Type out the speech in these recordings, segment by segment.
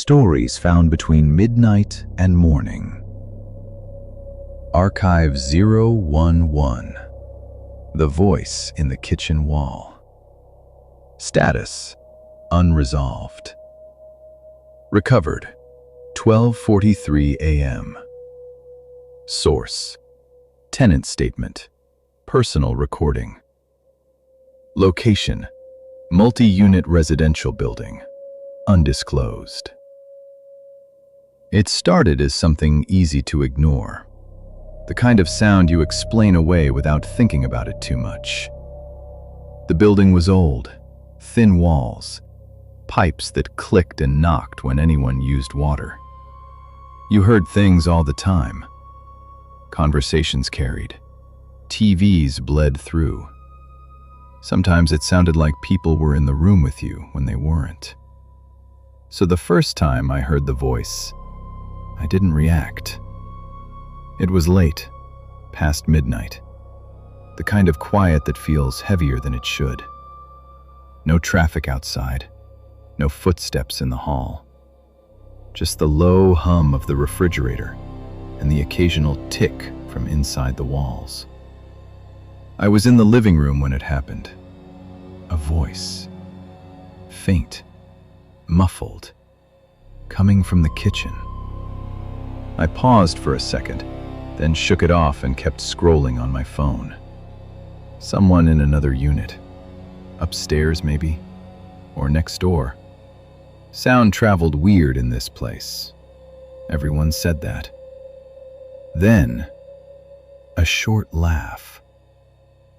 Stories found between midnight and morning. Archive 011. The voice in the kitchen wall. Status: unresolved. Recovered: 12:43 a.m. Source: tenant statement. Personal recording. Location: multi-unit residential building. Undisclosed. It started as something easy to ignore. The kind of sound you explain away without thinking about it too much. The building was old, thin walls, pipes that clicked and knocked when anyone used water. You heard things all the time. Conversations carried. TVs bled through. Sometimes it sounded like people were in the room with you when they weren't. So the first time I heard the voice, I didn't react. It was late, past midnight. The kind of quiet that feels heavier than it should. No traffic outside, no footsteps in the hall. Just the low hum of the refrigerator and the occasional tick from inside the walls. I was in the living room when it happened. A voice, faint, muffled, coming from the kitchen. I paused for a second, then shook it off and kept scrolling on my phone. Someone in another unit. Upstairs, maybe? Or next door. Sound traveled weird in this place. Everyone said that. Then, a short laugh.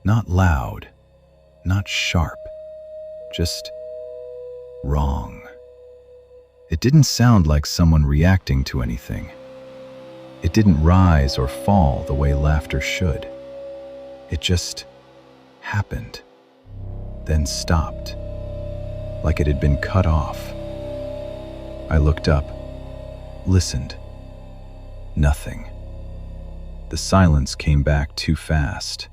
Not loud, not sharp, just wrong. It didn't sound like someone reacting to anything. It didn't rise or fall the way laughter should. It just happened, then stopped, like it had been cut off. I looked up, listened. Nothing. The silence came back too fast.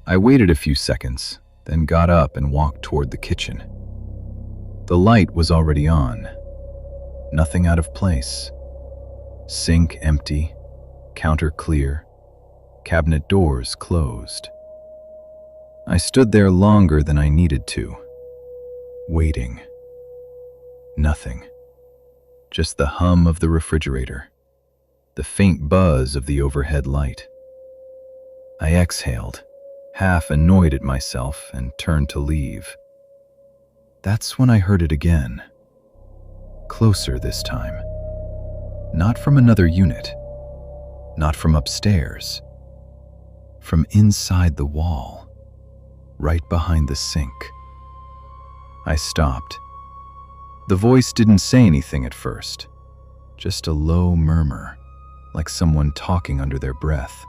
I waited a few seconds, then got up and walked toward the kitchen. The light was already on. Nothing out of place. Sink empty, counter clear, cabinet doors closed. I stood there longer than I needed to, waiting. Nothing. Just the hum of the refrigerator, the faint buzz of the overhead light. I exhaled, half annoyed at myself, and turned to leave. That's when I heard it again. Closer this time. Not from another unit. Not from upstairs. From inside the wall. Right behind the sink. I stopped. The voice didn't say anything at first. Just a low murmur, like someone talking under their breath.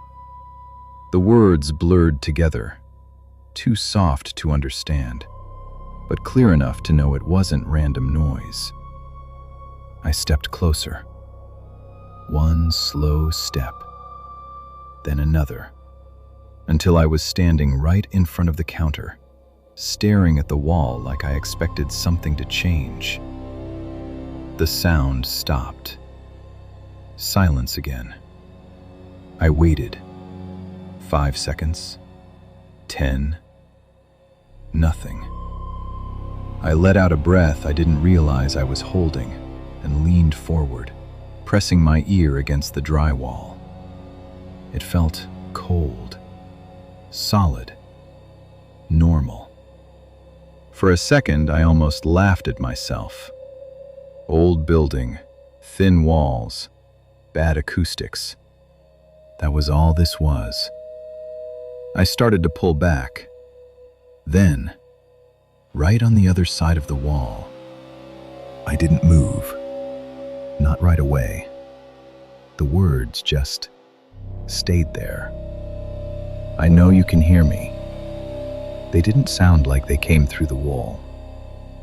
The words blurred together, too soft to understand, but clear enough to know it wasn't random noise. I stepped closer. One slow step, then another, until I was standing right in front of the counter, staring at the wall like I expected something to change. The sound stopped. Silence again. I waited. 5 seconds. 10. Nothing. I let out a breath I didn't realize I was holding and leaned forward, pressing my ear against the drywall. It felt cold, solid, normal. For a second, I almost laughed at myself. Old building, thin walls, bad acoustics. That was all this was. I started to pull back. Then, right on the other side of the wall, I didn't move. Not right away. The words just stayed there. I know you can hear me. They didn't sound like they came through the wall.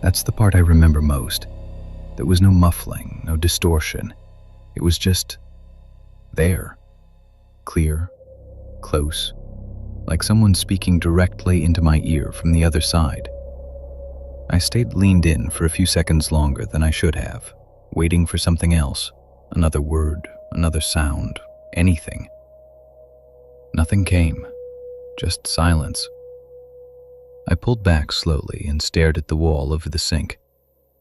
That's the part I remember most. There was no muffling, no distortion. It was just there. Clear, close, like someone speaking directly into my ear from the other side. I stayed leaned in for a few seconds longer than I should have, waiting for something else, another word, another sound, anything. Nothing came, just silence. I pulled back slowly and stared at the wall over the sink.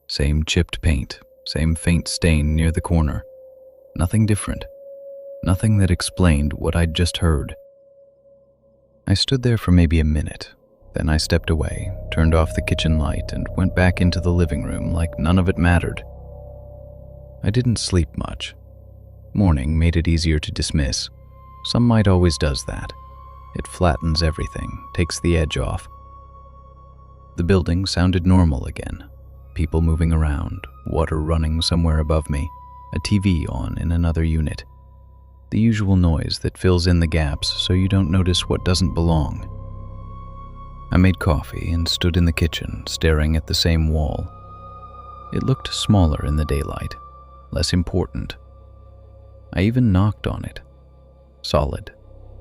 Same chipped paint, same faint stain near the corner. Nothing different. Nothing that explained what I'd just heard. I stood there for maybe a minute. Then I stepped away, turned off the kitchen light, and went back into the living room like none of it mattered. I didn't sleep much. Morning made it easier to dismiss. Some night always does that. It flattens everything, takes the edge off. The building sounded normal again. People moving around, water running somewhere above me, a TV on in another unit. The usual noise that fills in the gaps so you don't notice what doesn't belong. I made coffee and stood in the kitchen, staring at the same wall. It looked smaller in the daylight, less important. I even knocked on it. Solid.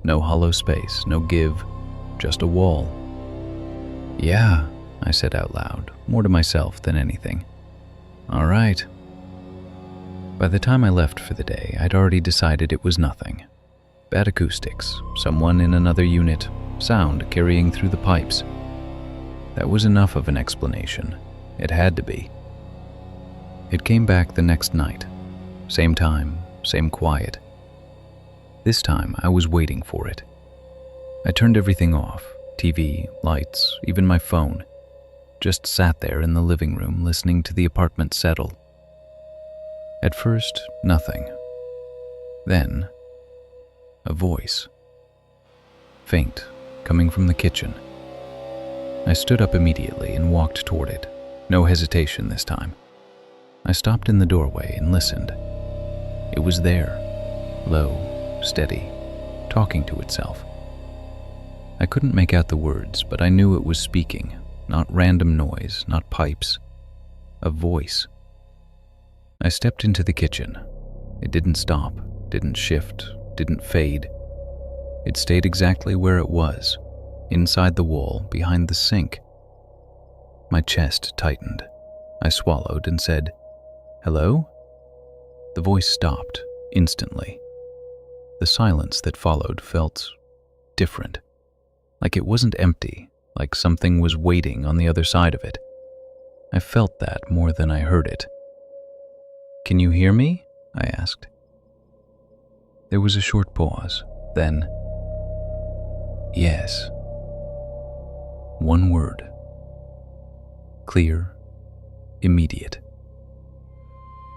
No hollow space, no give, just a wall. "Yeah," I said out loud, more to myself than anything. "All right." By the time I left for the day, I'd already decided it was nothing. Bad acoustics, someone in another unit, sound carrying through the pipes. That was enough of an explanation. It had to be. It came back the next night. Same time, same quiet. This time, I was waiting for it. I turned everything off, TV, lights, even my phone. Just sat there in the living room listening to the apartment settle. At first, nothing. Then, a voice. Faint, coming from the kitchen. I stood up immediately and walked toward it. No hesitation this time. I stopped in the doorway and listened. It was there, low, steady, talking to itself. I couldn't make out the words, but I knew it was speaking, not random noise, not pipes. A voice. I stepped into the kitchen. It didn't stop, didn't shift, didn't fade. It stayed exactly where it was, inside the wall, behind the sink. My chest tightened. I swallowed and said, "Hello?" The voice stopped, instantly. The silence that followed felt different, like it wasn't empty, like something was waiting on the other side of it. I felt that more than I heard it. "Can you hear me?" I asked. There was a short pause, then, "Yes." One word. Clear, immediate.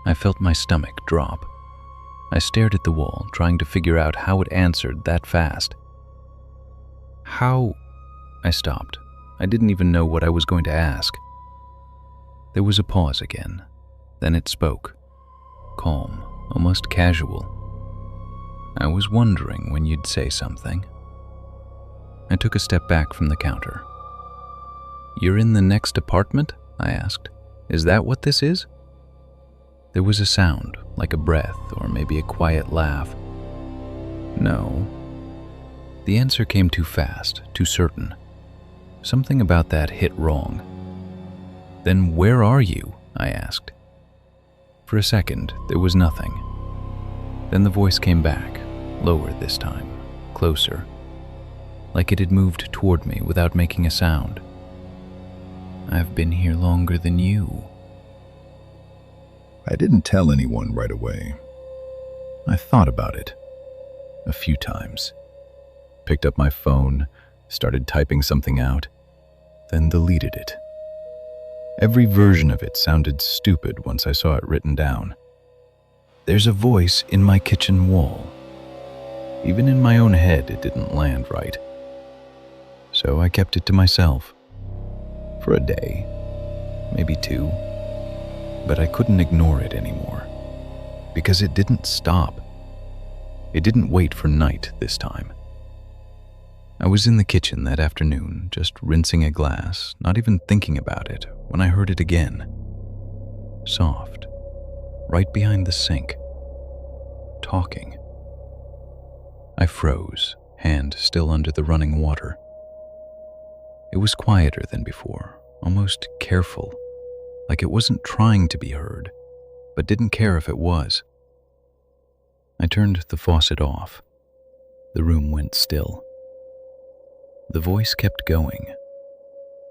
I felt my stomach drop. I stared at the wall, trying to figure out how it answered that fast. How? I stopped. I didn't even know what I was going to ask. There was a pause again. Then it spoke. Calm, almost casual. "I was wondering when you'd say something." I took a step back from the counter. "You're in the next apartment?" I asked. "Is that what this is?" There was a sound, like a breath or maybe a quiet laugh. "No." The answer came too fast, too certain. Something about that hit wrong. "Then where are you?" I asked. For a second, there was nothing. Then the voice came back, lower this time, closer, like it had moved toward me without making a sound. "I've been here longer than you." I didn't tell anyone right away. I thought about it a few times. Picked up my phone, started typing something out, then deleted it. Every version of it sounded stupid once I saw it written down. There's a voice in my kitchen wall. Even in my own head, it didn't land right. So I kept it to myself. For a day, maybe two. But I couldn't ignore it anymore. Because it didn't stop. It didn't wait for night this time. I was in the kitchen that afternoon, just rinsing a glass, not even thinking about it, when I heard it again. Soft, right behind the sink. Talking. I froze, hand still under the running water. It was quieter than before, almost careful, like it wasn't trying to be heard, but didn't care if it was. I turned the faucet off. The room went still. The voice kept going,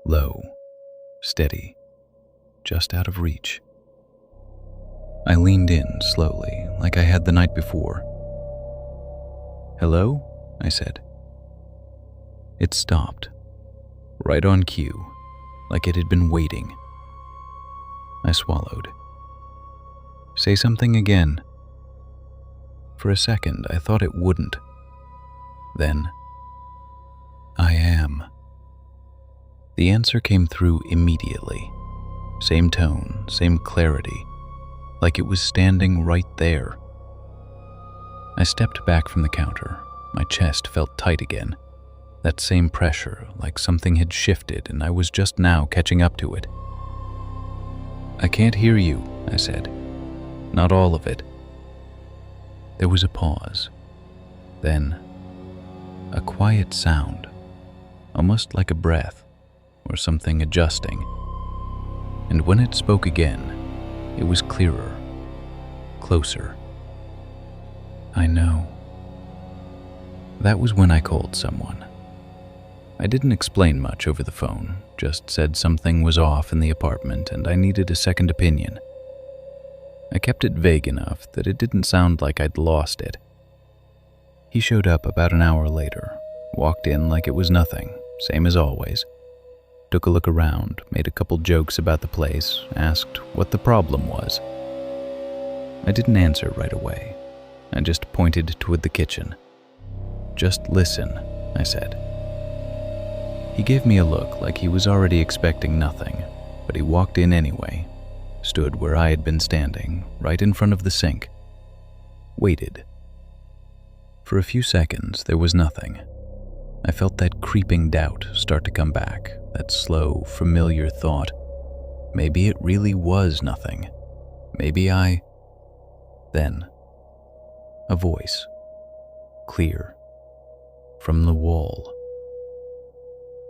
low, steady, just out of reach. I leaned in slowly, like I had the night before. "Hello?" I said. It stopped, right on cue, like it had been waiting. I swallowed. "Say something again." For a second, I thought it wouldn't. Then, "I am." The answer came through immediately. Same tone, same clarity, like it was standing right there. I stepped back from the counter. My chest felt tight again. That same pressure, like something had shifted and I was just now catching up to it. "I can't hear you," I said. "Not all of it." There was a pause. Then, a quiet sound, almost like a breath or something adjusting. And when it spoke again, it was clearer, closer. "I know." That was when I called someone. I didn't explain much over the phone, just said something was off in the apartment and I needed a second opinion. I kept it vague enough that it didn't sound like I'd lost it. He showed up about an hour later, walked in like it was nothing, same as always. Took a look around, made a couple jokes about the place, asked what the problem was. I didn't answer right away. I just pointed toward the kitchen. "Just listen," I said. He gave me a look like he was already expecting nothing, but he walked in anyway, stood where I had been standing, right in front of the sink. Waited. For a few seconds, there was nothing. I felt that creeping doubt start to come back, that slow, familiar thought. Maybe it really was nothing. Maybe I... Then, a voice. Clear. From the wall.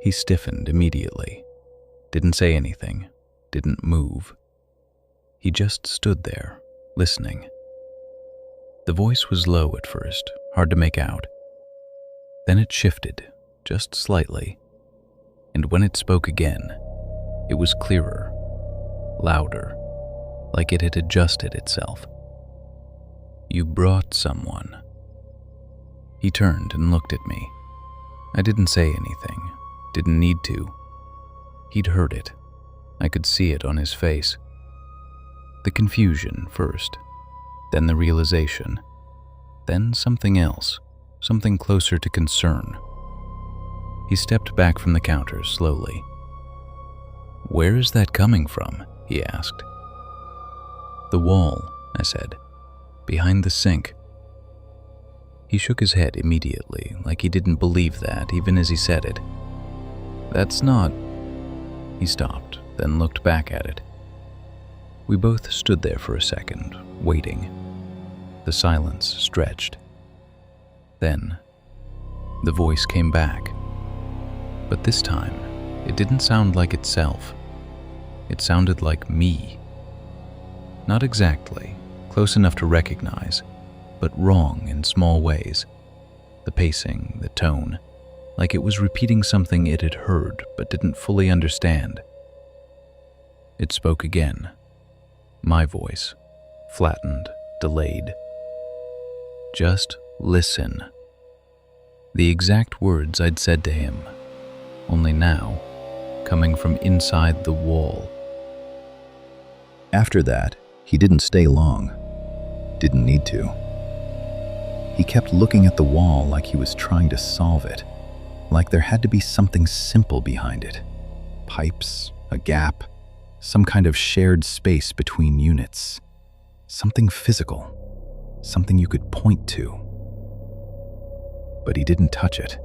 He stiffened immediately. Didn't say anything. Didn't move. He just stood there, listening. The voice was low at first, hard to make out. Then it shifted, just slightly. And when it spoke again, it was clearer, louder, like it had adjusted itself. "You brought someone." He turned and looked at me. I didn't say anything, didn't need to. He'd heard it. I could see it on his face. The confusion first, then the realization, then something else, something closer to concern. He stepped back from the counter slowly. "Where is that coming from?" he asked. "The wall," I said, "behind the sink." He shook his head immediately, like he didn't believe that, even as he said it. "That's not..." He stopped, then looked back at it. We both stood there for a second, waiting. The silence stretched. Then, the voice came back. But this time, it didn't sound like itself. It sounded like me. Not exactly, close enough to recognize, but wrong in small ways. The pacing, the tone, like it was repeating something it had heard but didn't fully understand. It spoke again. My voice, flattened, delayed. "Just listen." The exact words I'd said to him, only now, coming from inside the wall. After that, he didn't stay long. Didn't need to. He kept looking at the wall like he was trying to solve it, like there had to be something simple behind it. Pipes, a gap, some kind of shared space between units. Something physical, something you could point to. But he didn't touch it,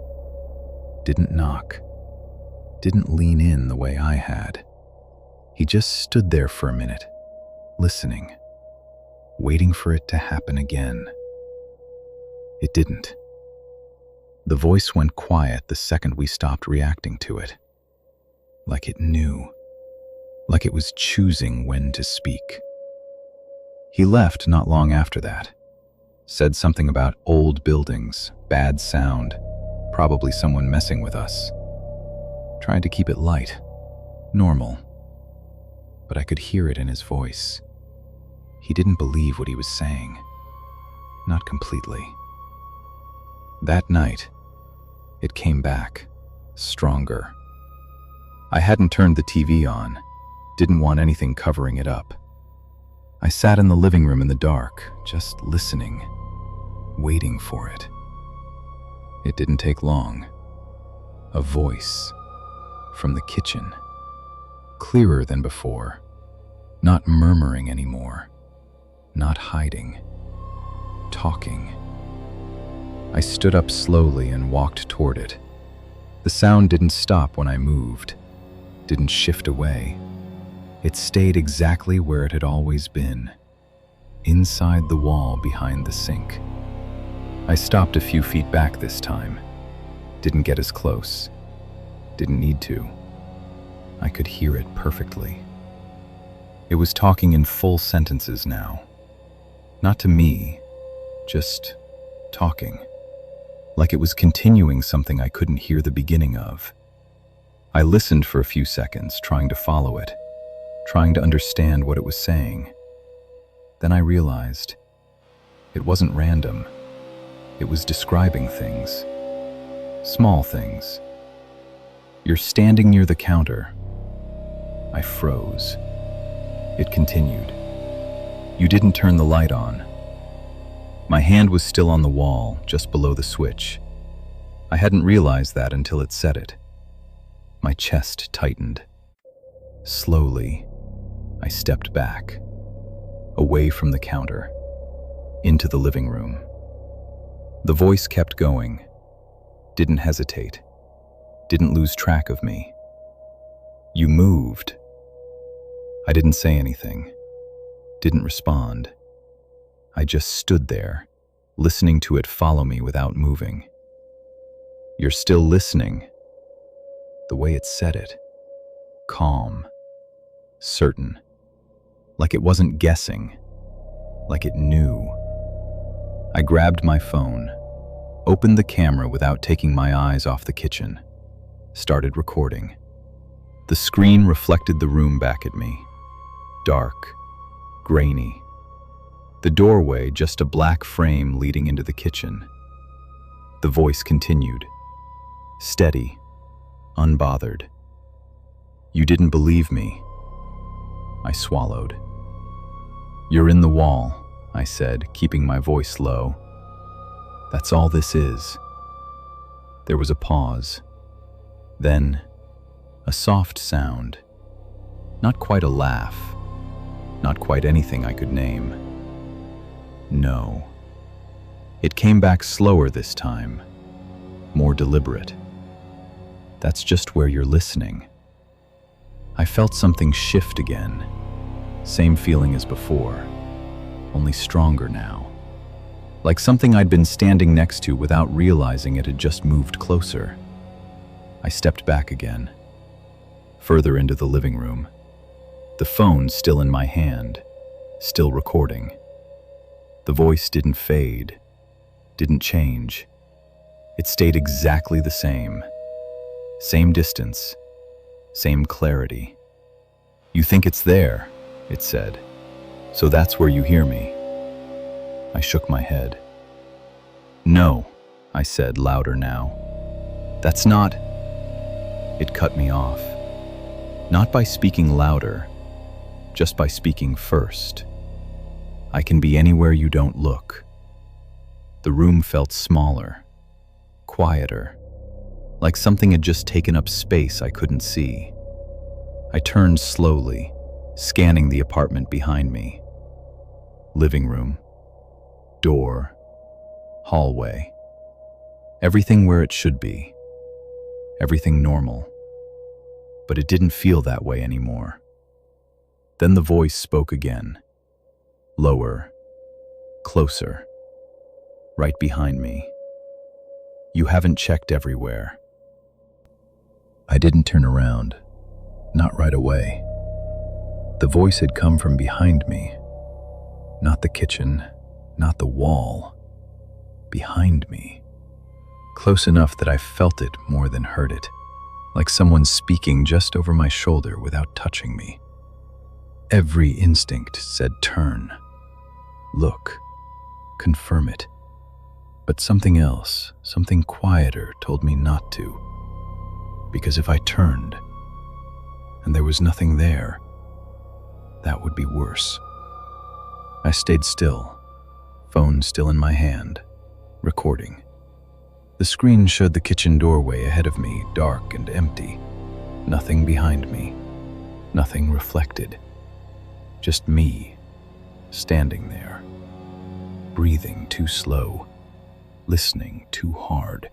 didn't knock, didn't lean in the way I had. He just stood there for a minute, listening, waiting for it to happen again. It didn't. The voice went quiet the second we stopped reacting to it. Like it knew. Like it was choosing when to speak. He left not long after that. Said something about old buildings, bad sound, probably someone messing with us. Tried to keep it light, normal. But I could hear it in his voice. He didn't believe what he was saying. Not completely. That night, it came back, stronger. I hadn't turned the TV on, didn't want anything covering it up. I sat in the living room in the dark, just listening, waiting for it. It didn't take long. A voice from the kitchen, clearer than before, not murmuring anymore, not hiding, talking. I stood up slowly and walked toward it. The sound didn't stop when I moved, didn't shift away. It stayed exactly where it had always been, inside the wall behind the sink. I stopped a few feet back this time. Didn't get as close. Didn't need to. I could hear it perfectly. It was talking in full sentences now. Not to me, just talking. Like it was continuing something I couldn't hear the beginning of. I listened for a few seconds, trying to follow it, trying to understand what it was saying. Then I realized it wasn't random. It was describing things. Small things. You're standing near the counter. I froze. It continued. You didn't turn the light on. My hand was still on the wall, just below the switch. I hadn't realized that until it said it. My chest tightened. Slowly, I stepped back, away from the counter, into the living room. The voice kept going, didn't hesitate, didn't lose track of me. You moved. I didn't say anything, didn't respond. I just stood there, listening to it follow me without moving. You're still listening. The way it said it, calm, certain, like it wasn't guessing, like it knew. I grabbed my phone, opened the camera without taking my eyes off the kitchen, started recording. The screen reflected the room back at me, dark, grainy. The doorway just a black frame leading into the kitchen. The voice continued, steady, unbothered. You didn't believe me. I swallowed. You're in the wall, I said, keeping my voice low. That's all this is. There was a pause. Then, a soft sound. Not quite a laugh. Not quite anything I could name. No. It came back slower this time. More deliberate. That's just where you're listening. I felt something shift again. Same feeling as before, only stronger now. Like something I'd been standing next to without realizing it had just moved closer. I stepped back again, further into the living room. The phone still in my hand, still recording. The voice didn't fade, didn't change. It stayed exactly the same. Same distance, same clarity. You think it's there, it said. So that's where you hear me. I shook my head. No, I said louder now. That's not... It cut me off. Not by speaking louder, just by speaking first. I can be anywhere you don't look. The room felt smaller, quieter, like something had just taken up space I couldn't see. I turned slowly, scanning the apartment behind me. Living room, door, hallway. Everything where it should be. Everything normal. But it didn't feel that way anymore. Then the voice spoke again. Lower, closer, right behind me. You haven't checked everywhere. I didn't turn around, not right away. The voice had come from behind me, Not the kitchen, not the wall. Behind me. Close enough that I felt it more than heard it, like someone speaking just over my shoulder without touching me. Every instinct said turn, look, confirm it. But something else, something quieter, told me not to. Because if I turned, and there was nothing there, that would be worse. I stayed still, phone still in my hand, recording. The screen showed the kitchen doorway ahead of me, dark and empty. Nothing behind me, nothing reflected. Just me, standing there, breathing too slow, listening too hard.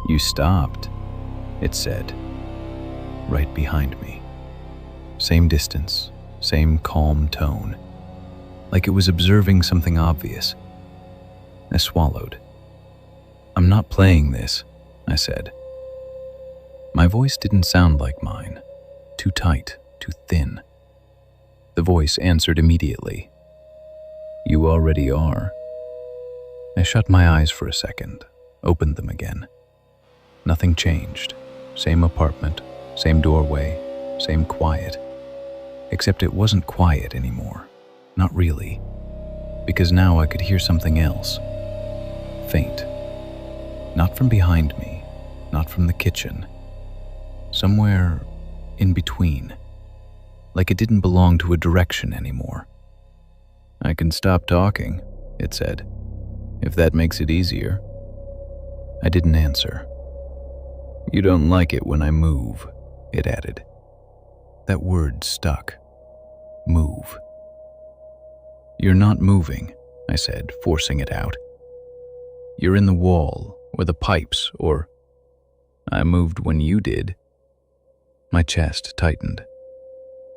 You stopped, it said, right behind me. Same distance, same calm tone, like it was observing something obvious. I swallowed. I'm not playing this, I said. My voice didn't sound like mine, too tight, too thin. The voice answered immediately. You already are. I shut my eyes for a second, opened them again. Nothing changed. Same apartment, same doorway, same quiet. Except it wasn't quiet anymore. Not really. Because now I could hear something else. Faint. Not from behind me, not from the kitchen. Somewhere in between. Like it didn't belong to a direction anymore. I can stop talking, it said, if that makes it easier. I didn't answer. You don't like it when I move, it added. That word stuck. Move. You're not moving, I said, forcing it out. You're in the wall, or the pipes, or... I moved when you did. My chest tightened.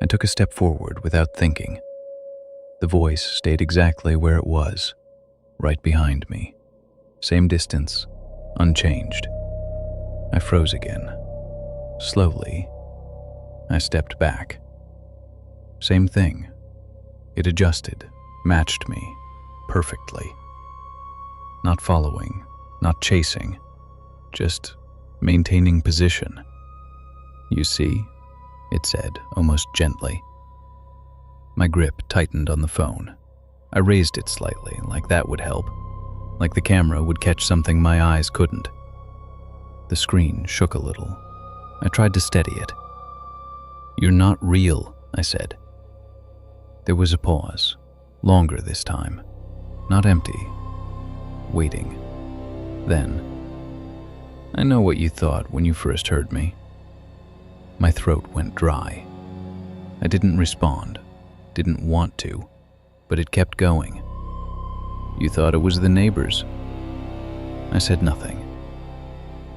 I took a step forward without thinking. The voice stayed exactly where it was, right behind me. Same distance, unchanged. I froze again. Slowly, I stepped back. Same thing. It adjusted, matched me, perfectly. Not following, not chasing, just maintaining position. You see, it said, almost gently. My grip tightened on the phone. I raised it slightly, like that would help, like the camera would catch something my eyes couldn't. The screen shook a little. I tried to steady it. You're not real, I said. There was a pause, longer this time, not empty, waiting. Then, I know what you thought when you first heard me. My throat went dry. I didn't respond, didn't want to, but it kept going. You thought it was the neighbors. I said nothing.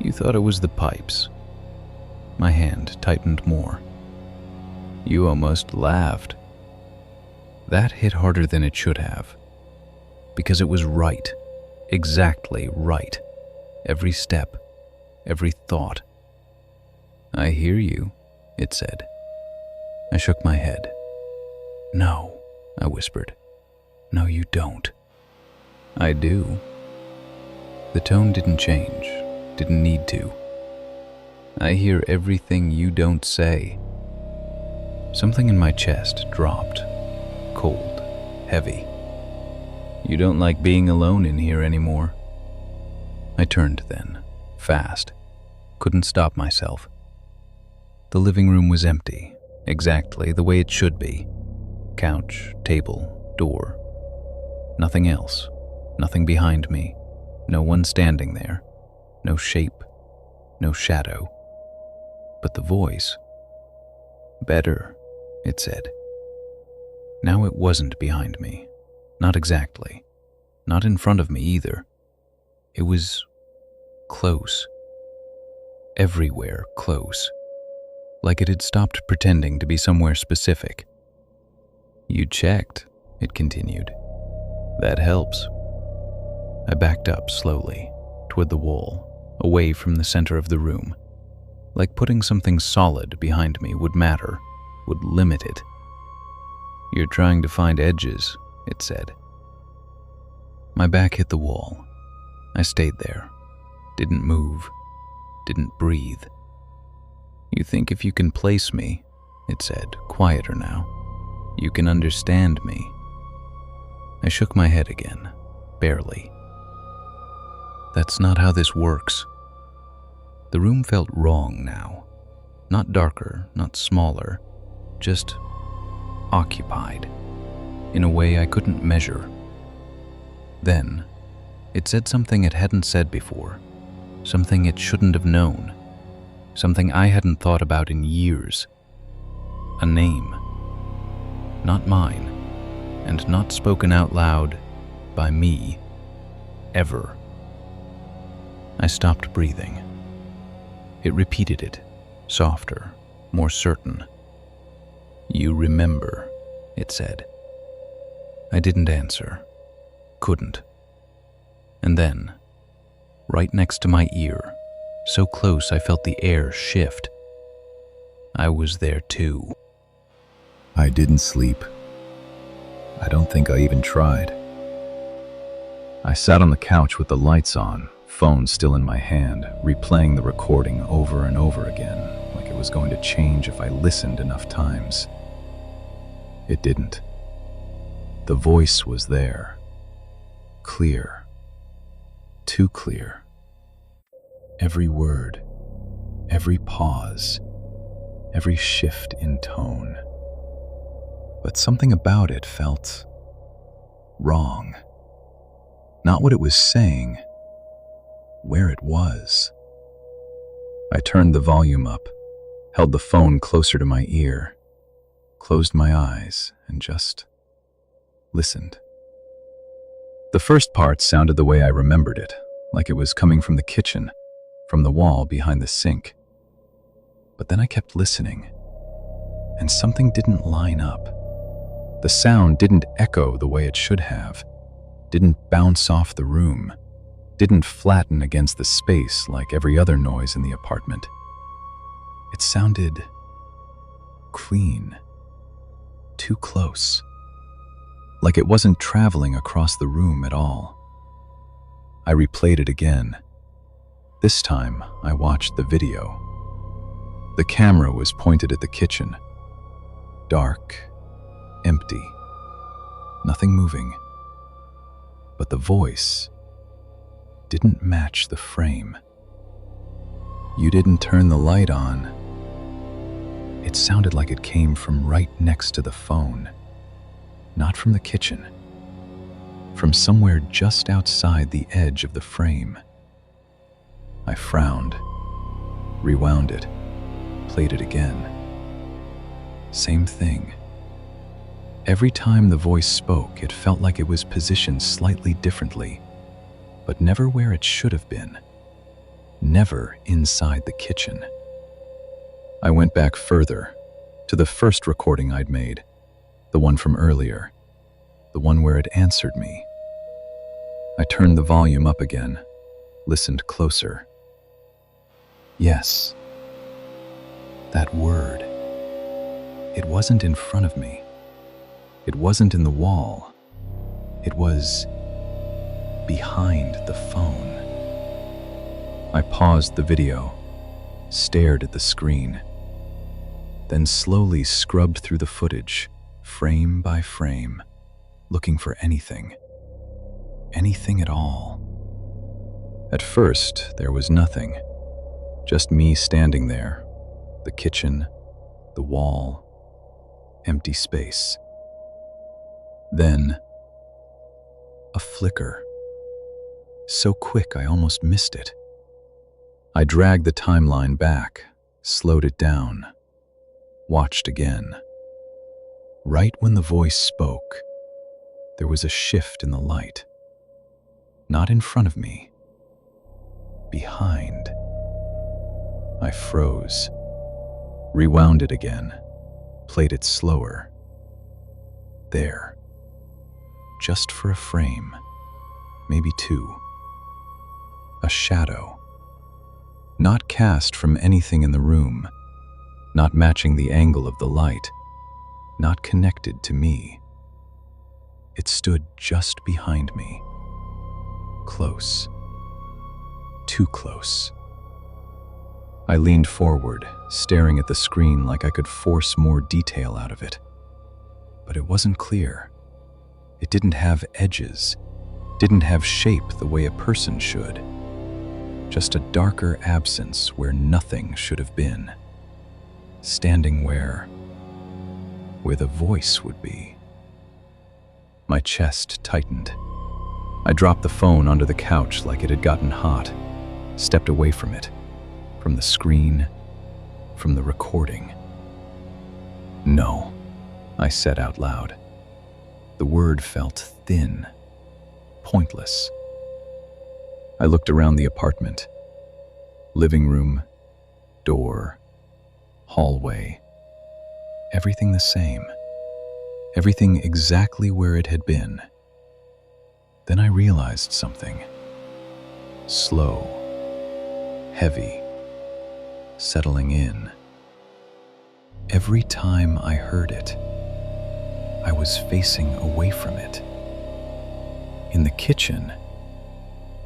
You thought it was the pipes. My hand tightened more. You almost laughed. That hit harder than it should have, because it was right, exactly right. Every step, every thought. I hear you, it said. I shook my head. No, I whispered. No, you don't. I do. The tone didn't change, didn't need to. I hear everything you don't say. Something in my chest dropped, cold, heavy. You don't like being alone in here anymore. I turned then, fast, couldn't stop myself. The living room was empty, exactly the way it should be. Couch, table, door. Nothing else, nothing behind me, no one standing there, no shape, no shadow. But the voice, better, it said. Now it wasn't behind me, not exactly, not in front of me either. It was close, everywhere close, like it had stopped pretending to be somewhere specific. You checked, it continued. That helps. I backed up slowly, toward the wall, away from the center of the room, like putting something solid behind me would matter, would limit it. You're trying to find edges, it said. My back hit the wall. I stayed there. Didn't move. Didn't breathe. You think if you can place me, it said, quieter now, you can understand me. I shook my head again, barely. That's not how this works. The room felt wrong now. Not darker, not smaller, just occupied, in a way I couldn't measure. Then, it said something it hadn't said before, something it shouldn't have known, something I hadn't thought about in years. A name. Not mine, and not spoken out loud by me, ever. I stopped breathing. It repeated it, softer, more certain. You remember, it said. I didn't answer. Couldn't. And then, right next to my ear, so close I felt the air shift. I was there too. I didn't sleep. I don't think I even tried. I sat on the couch with the lights on, phone still in my hand, replaying the recording over and over again, like it was going to change if I listened enough times. It didn't. The voice was there. Clear. Too clear. Every word, every pause, every shift in tone. But something about it felt wrong. Not what it was saying, where it was. I turned the volume up, held the phone closer to my ear, closed my eyes, and just listened. The first part sounded the way I remembered it, like it was coming from the kitchen, from the wall behind the sink. But then I kept listening, and something didn't line up. The sound didn't echo the way it should have, didn't bounce off the room, didn't flatten against the space like every other noise in the apartment. It sounded clean, too close, like it wasn't traveling across the room at all. I replayed it again. This time, I watched the video. The camera was pointed at the kitchen. Dark, empty, nothing moving. But the voice didn't match the frame. You didn't turn the light on. It sounded like it came from right next to the phone. Not from the kitchen. From somewhere just outside the edge of the frame. I frowned, rewound it, played it again. Same thing. Every time the voice spoke, it felt like it was positioned slightly differently, but never where it should have been. Never inside the kitchen. I went back further, to the first recording I'd made, the one from earlier, the one where it answered me. I turned the volume up again, listened closer. Yes, that word. It wasn't in front of me. It wasn't in the wall. It was behind the phone. I paused the video, stared at the screen, then slowly scrubbed through the footage, frame by frame, looking for anything at all. At first, there was nothing, just me standing there, the kitchen, the wall, empty space. Then, a flicker. So quick I almost missed it. I dragged the timeline back, slowed it down, watched again. Right when the voice spoke, there was a shift in the light. Not in front of me. Behind. I froze, rewound it again, played it slower. There. Just for a frame, maybe two. A shadow. Not cast from anything in the room, not matching the angle of the light, not connected to me. It stood just behind me. Close. Too close. I leaned forward, staring at the screen like I could force more detail out of it. But it wasn't clear. It didn't have edges, didn't have shape the way a person should. Just a darker absence where nothing should have been. Standing where the voice would be. My chest tightened. I dropped the phone onto the couch like it had gotten hot, stepped away from it, from the screen, from the recording. No, I said out loud. The word felt thin, pointless. I looked around the apartment. Living room, door, hallway. Everything the same. Everything exactly where it had been. Then I realized something. Slow, heavy, settling in. Every time I heard it, I was facing away from it. In the kitchen,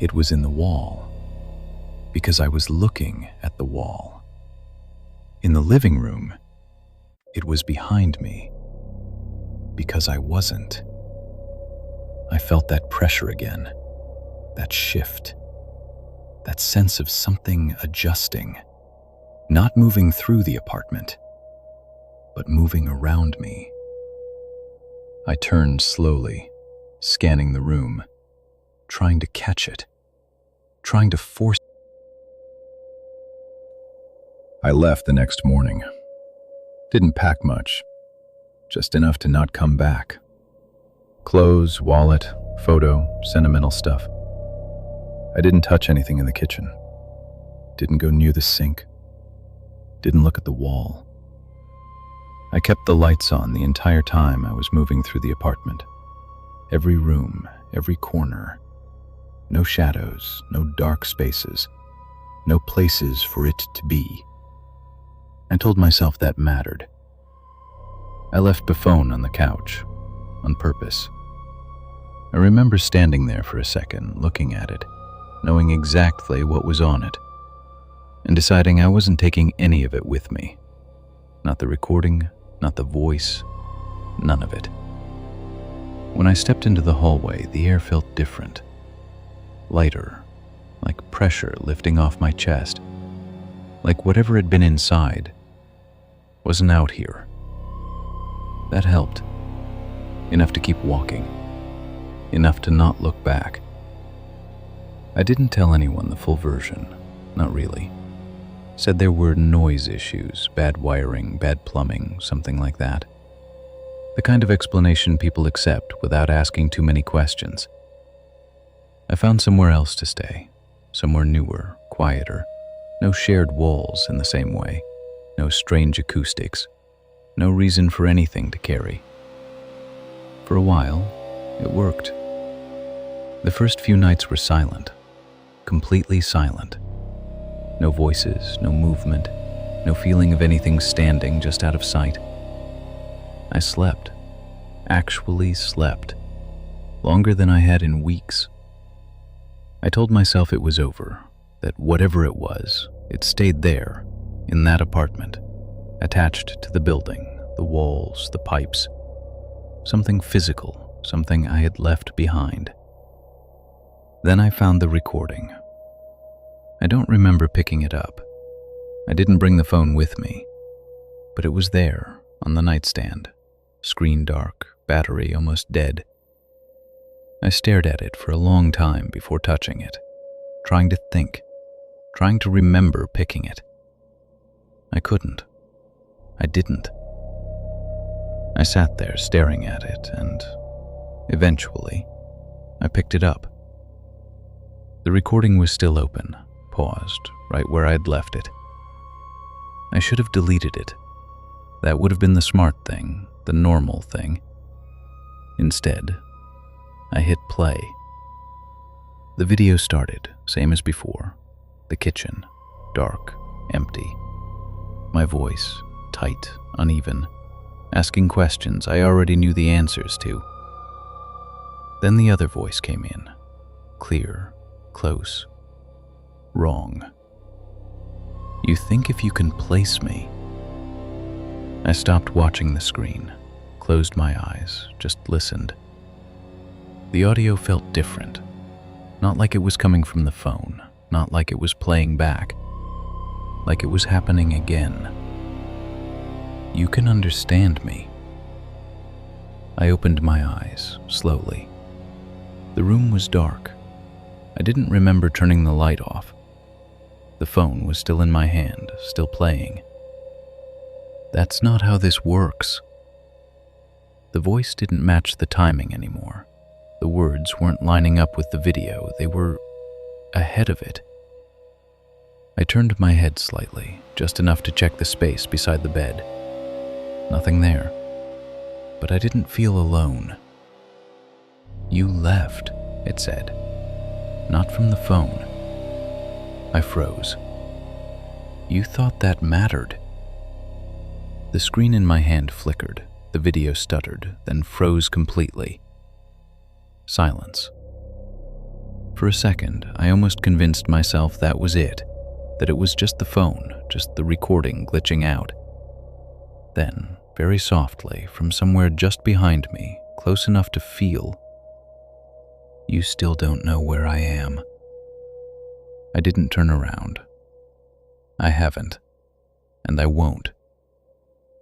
it was in the wall, because I was looking at the wall. In the living room, it was behind me, because I wasn't. I felt that pressure again, that shift, that sense of something adjusting, not moving through the apartment, but moving around me. I turned slowly, scanning the room, trying to catch it, trying to force. I left the next morning. Didn't pack much, just enough to not come back. Clothes, wallet, photo, sentimental stuff. I didn't touch anything in the kitchen. Didn't go near the sink. Didn't look at the wall. I kept the lights on the entire time I was moving through the apartment. Every room, every corner. No shadows, no dark spaces, no places for it to be. I told myself that mattered. I left the phone on the couch, on purpose. I remember standing there for a second, looking at it, knowing exactly what was on it, and deciding I wasn't taking any of it with me. Not the recording, not the voice, none of it. When I stepped into the hallway, the air felt different. Lighter, like pressure lifting off my chest. Like whatever had been inside wasn't out here. That helped. Enough to keep walking. Enough to not look back. I didn't tell anyone the full version, not really. Said there were noise issues, bad wiring, bad plumbing, something like that. The kind of explanation people accept without asking too many questions. I found somewhere else to stay, somewhere newer, quieter. No shared walls in the same way, no strange acoustics, no reason for anything to carry. For a while, it worked. The first few nights were silent, completely silent. No voices, no movement, no feeling of anything standing just out of sight. I slept, actually slept, longer than I had in weeks. I told myself it was over, that whatever it was, it stayed there, in that apartment, attached to the building, the walls, the pipes. Something physical, something I had left behind. Then I found the recording. I don't remember picking it up. I didn't bring the phone with me, but it was there, on the nightstand, screen dark, battery almost dead. I stared at it for a long time before touching it, trying to think, trying to remember picking it. I couldn't. I didn't. I sat there staring at it, and eventually, I picked it up. The recording was still open, paused, right where I'd left it. I should have deleted it. That would have been the smart thing, the normal thing. Instead, I hit play. The video started, same as before. The kitchen, dark, empty. My voice, tight, uneven, asking questions I already knew the answers to. Then the other voice came in. Clear, close, wrong. You think if you can place me? I stopped watching the screen, closed my eyes, just listened. The audio felt different. Not like it was coming from the phone, not like it was playing back, like it was happening again. You can understand me. I opened my eyes, slowly. The room was dark. I didn't remember turning the light off. The phone was still in my hand, still playing. That's not how this works. The voice didn't match the timing anymore. The words weren't lining up with the video, they were ahead of it. I turned my head slightly, just enough to check the space beside the bed. Nothing there. But I didn't feel alone. You left, it said. Not from the phone. I froze. You thought that mattered. The screen in my hand flickered, the video stuttered, then froze completely. Silence. For a second, I almost convinced myself that was it, that it was just the phone, just the recording glitching out. Then, very softly, from somewhere just behind me, close enough to feel, you still don't know where I am. I didn't turn around. I haven't, and I won't,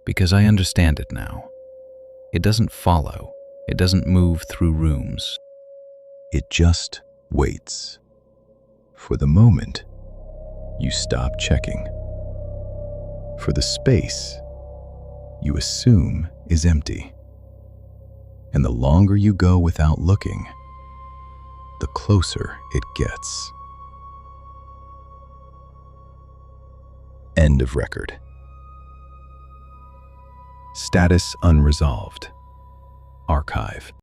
because I understand it now. It doesn't follow. It doesn't move through rooms. It just waits. For the moment, you stop checking. For the space you assume is empty. And the longer you go without looking, the closer it gets. End of record. Status unresolved. Archive.